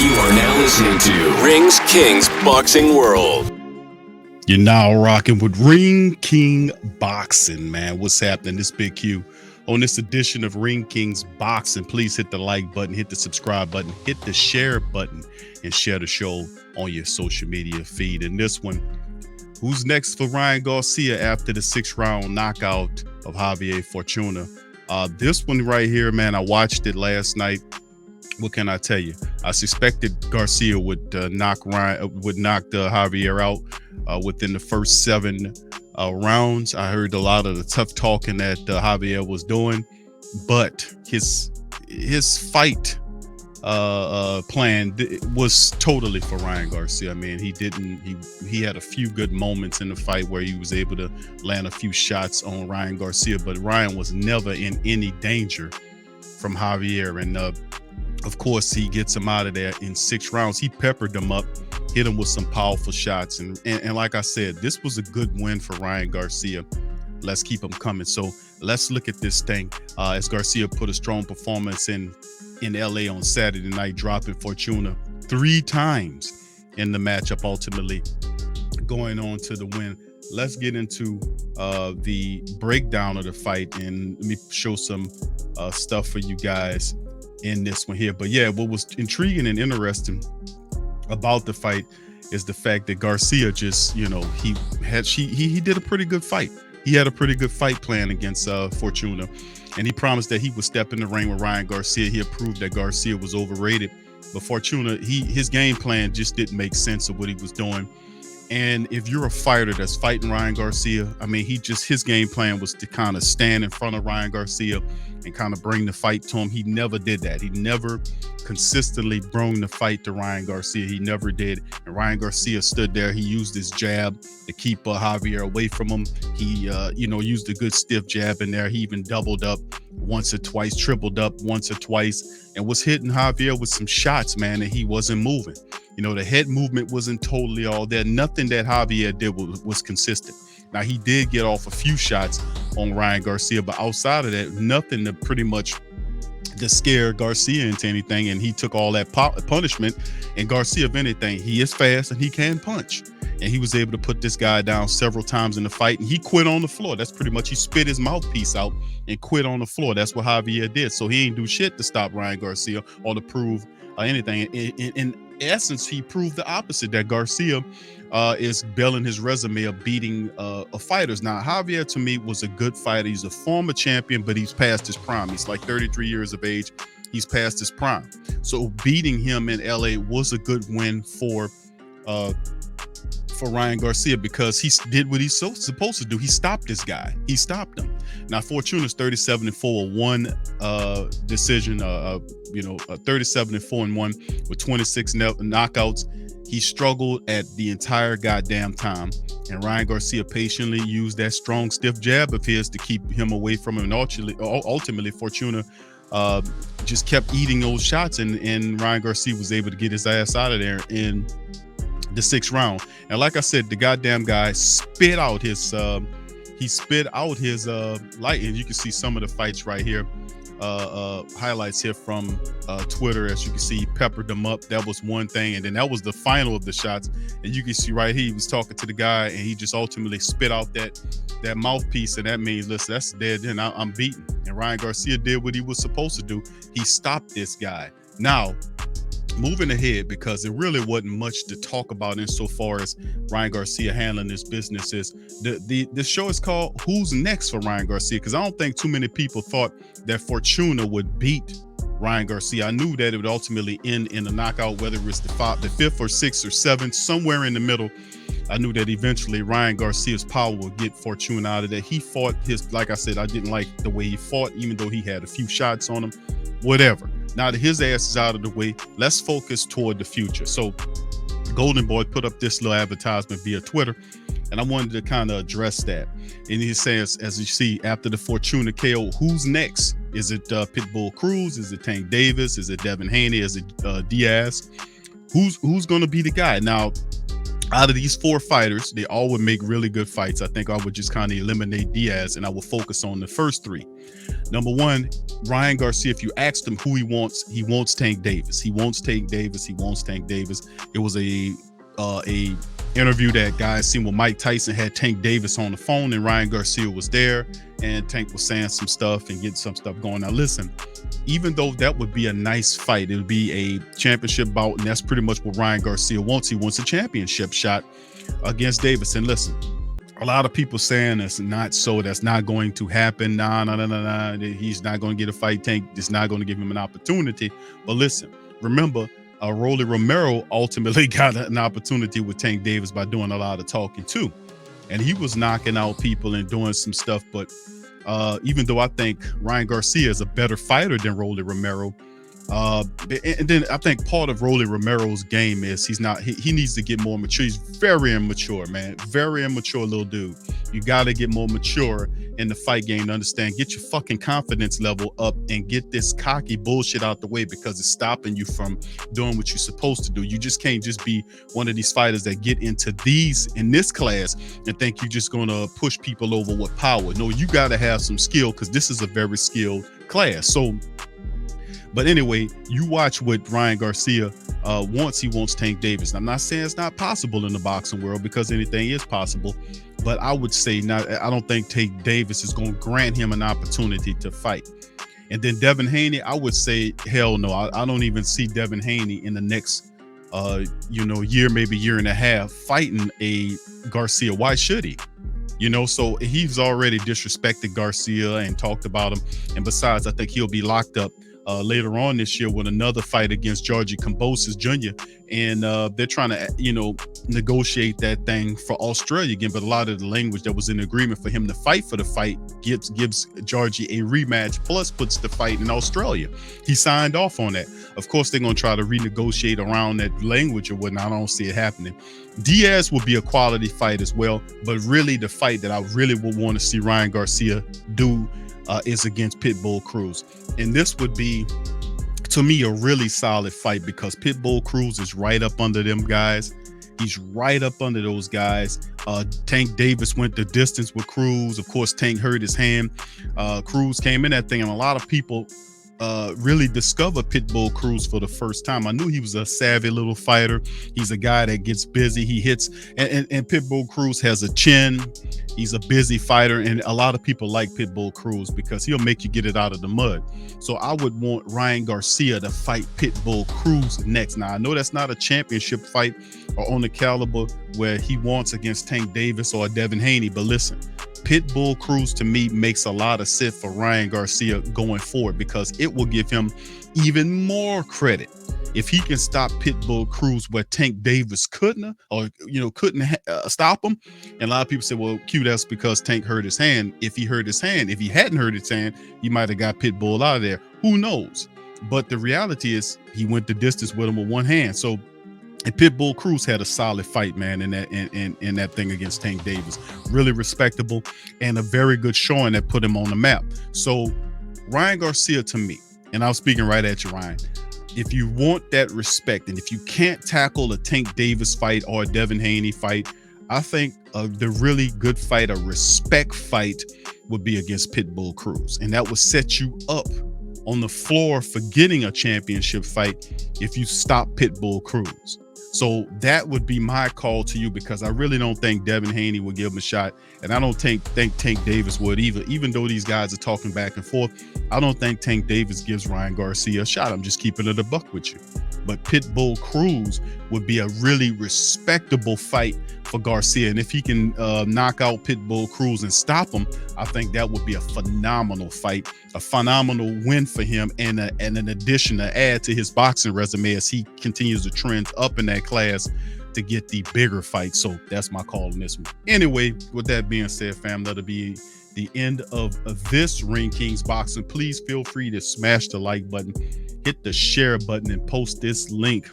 You are now listening to Rings King's Boxing World. You're now rocking with Ring King Boxing, man. What's happening? This Big Q. On this edition of Ring King's Boxing, please hit the like button, hit the subscribe button, hit the share button, and share the show on your social media feed. And this one, who's next for Ryan Garcia after the 6th-round knockout of Javier Fortuna? This one right here, man, I watched it last night. What can I tell you? I suspected Garcia would knock Javier out within the first 7 rounds. I heard a lot of the tough talking that Javier was doing, but his fight plan was totally for Ryan Garcia. I mean, he had a few good moments in the fight where he was able to land a few shots on Ryan Garcia, but Ryan was never in any danger from Javier. And of course, he gets him out of there in 6 rounds. He peppered them up, hit him with some powerful shots. And like I said, this was a good win for Ryan Garcia. Let's keep him coming. So let's look at this thing. As Garcia put a strong performance in LA on Saturday night, dropping Fortuna 3 times in the matchup, ultimately going on to the win. Let's get into the breakdown of the fight, and let me show some stuff for you guys in this one here. But yeah, what was intriguing and interesting about the fight is the fact that Garcia just, he did a pretty good fight. He had a pretty good fight plan against Fortuna, and he promised that he would step in the ring with Ryan Garcia. He proved that Garcia was overrated, but Fortuna, his game plan just didn't make sense of what he was doing. And if you're a fighter that's fighting Ryan Garcia, I mean, his game plan was to kind of stand in front of Ryan Garcia and kind of bring the fight to him. He never did that. He never consistently brought the fight to Ryan Garcia. He never did. And Ryan Garcia stood there. He used his jab to keep Javier away from him. He, used a good stiff jab in there. He even doubled up once or twice, tripled up once or twice, and was hitting Javier with some shots, man, and he wasn't moving. The head movement wasn't totally all there. Nothing that Javier did was consistent. Now, he did get off a few shots on Ryan Garcia, but outside of that, nothing to pretty much to scare Garcia into anything, and he took all that punishment. And Garcia, if anything, he is fast and he can punch. And he was able to put this guy down several times in the fight, and he quit on the floor. That's pretty much, he spit his mouthpiece out and quit on the floor. That's what Javier did. So he ain't do shit to stop Ryan Garcia or to prove anything. In essence, he proved the opposite, that Garcia is belling his resume of beating fighters. Now, Javier, to me, was a good fighter. He's a former champion, but he's past his prime. He's like 33 years of age. He's past his prime. So beating him in LA was a good win for Ryan Garcia, because he did what he's supposed to do. He stopped this guy. He stopped him. Now, Fortuna's 37-4, one decision, 37-4-1 with 26 knockouts. He struggled at the entire goddamn time, and Ryan Garcia patiently used that strong, stiff jab of his to keep him away from him. And ultimately, Fortuna just kept eating those shots, and Ryan Garcia was able to get his ass out of there in the 6th round. And like I said, the goddamn guy spit out his light, and you can see some of the fights right here, highlights here from Twitter. As you can see, he peppered them up. That was one thing, and then that was the final of the shots. And you can see right here, he was talking to the guy, and he just ultimately spit out that mouthpiece, and that means, listen, that's dead, and I'm beaten. And Ryan Garcia did what he was supposed to do. He stopped this guy. Now, moving ahead, because there really wasn't much to talk about insofar as Ryan Garcia handling this business, is the show is called Who's Next for Ryan Garcia, because I don't think too many people thought that Fortuna would beat Ryan Garcia. I knew that it would ultimately end in a knockout, whether it's the 5th or 6th or 7th, somewhere in the middle. I knew that eventually Ryan Garcia's power would get Fortuna out of there. He fought like I said, I didn't like the way he fought, even though he had a few shots on him, whatever. Now that his ass is out of the way, let's focus toward the future. So Golden Boy put up this little advertisement via Twitter, and I wanted to kind of address that. And he says, as you see, after the Fortuna KO, who's next? Is it Pitbull Cruz? Is it Tank Davis? Is it Devin Haney? Is it Diaz? Who's going to be the guy? Now, out of these 4 fighters, they all would make really good fights. I think I would just kind of eliminate Diaz and I will focus on the first 3. Number 1, Ryan Garcia. If you asked him who he wants Tank Davis. He wants Tank Davis. He wants Tank Davis. It was a interview that guys seen with Mike Tyson, had Tank Davis on the phone, and Ryan Garcia was there, and Tank was saying some stuff and getting some stuff going. Now listen, even though that would be a nice fight, it would be a championship bout, and that's pretty much what Ryan Garcia wants. He wants a championship shot against Davis. And listen, a lot of people saying it's not so, that's not going to happen. Nah, he's not going to get a fight. Tank is not going to give him an opportunity. But listen, remember, Rolly Romero ultimately got an opportunity with Tank Davis by doing a lot of talking too, and he was knocking out people and doing some stuff. But even though I think Ryan Garcia is a better fighter than Rolly Romero, and then I think part of Rolly Romero's game is he needs to get more mature. He's very immature, man, very immature little dude. You got to get more mature in the fight game to understand, get your fucking confidence level up and get this cocky bullshit out the way, because it's stopping you from doing what you're supposed to do. You just can't just be one of these fighters that get in this class and think you're just going to push people over with power. No, you got to have some skill, because this is a very skilled class. So, but anyway, you watch what Ryan Garcia wants. He wants Tank Davis. I'm not saying it's not possible in the boxing world, because anything is possible. But I would say I don't think Tank Davis is going to grant him an opportunity to fight. And then Devin Haney, I would say, hell no. I don't even see Devin Haney in the next, year, maybe year and a half, fighting a Garcia. Why should he? So he's already disrespected Garcia and talked about him. And besides, I think he'll be locked up later on this year with another fight against Georgie Kambosos Jr. And they're trying to, negotiate that thing for Australia again. But a lot of the language that was in agreement for him to fight for the fight gives Georgie a rematch, plus puts the fight in Australia. He signed off on that. Of course, they're going to try to renegotiate around that language or whatnot. I don't see it happening. Diaz will be a quality fight as well. But really, the fight that I really would want to see Ryan Garcia do is against Pitbull Cruz. And this would be, to me, a really solid fight, because Pitbull Cruz is right up under them guys. He's right up under those guys. Tank Davis went the distance with Cruz. Of course, Tank hurt his hand. Cruz came in that thing, and a lot of people really discovered Pitbull Cruz for the first time. I knew he was a savvy little fighter. He's a guy that gets busy. He hits, and Pitbull Cruz has a chin. He's a busy fighter, and a lot of people like Pitbull Cruz because he'll make you get it out of the mud. So I would want Ryan Garcia to fight Pitbull Cruz next. Now, I know that's not a championship fight or on the caliber where he wants against Tank Davis or Devin Haney, but listen, Pitbull Cruz to me makes a lot of sense for Ryan Garcia going forward, because it will give him even more credit if he can stop Pitbull Cruz where Tank Davis couldn't stop him. And a lot of people say, well, Q, that's because Tank hurt his hand. If he hadn't hurt his hand, he might have got Pitbull out of there. Who knows? But the reality is he went the distance with him with one hand. So, and Pitbull Cruz had a solid fight, man, in that thing against Tank Davis. Really respectable and a very good showing that put him on the map. So Ryan Garcia, to me, and I was speaking right at you, Ryan, if you want that respect, and if you can't tackle a Tank Davis fight or a Devin Haney fight, I think the really good fight, a respect fight, would be against Pitbull Cruz. And that would set you up on the floor for getting a championship fight if you stop Pitbull Cruz. So that would be my call to you, because I really don't think Devin Haney would give him a shot. And I don't think Tank Davis would either. Even though these guys are talking back and forth, I don't think Tank Davis gives Ryan Garcia a shot. I'm just keeping it a buck with you. But Pitbull Cruz would be a really respectable fight for Garcia. And if he can knock out Pitbull Cruz and stop him, I think that would be a phenomenal fight, a phenomenal win for him, and an addition to add to his boxing resume as he continues to trend up in that class to get the bigger fight. So that's my call on this one. Anyway, with that being said, fam, that'll be the end of this Ring Kings Boxing. Please feel free to smash the like button, hit the share button, and post this link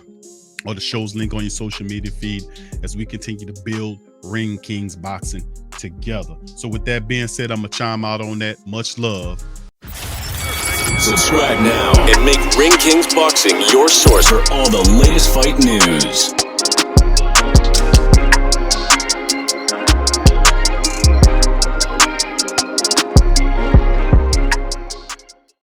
or the show's link on your social media feed as we continue to build Ring Kings Boxing together. So with that being said, I'm gonna chime out on that. Much love. Subscribe now and make Ring Kings Boxing your source for all the latest fight news.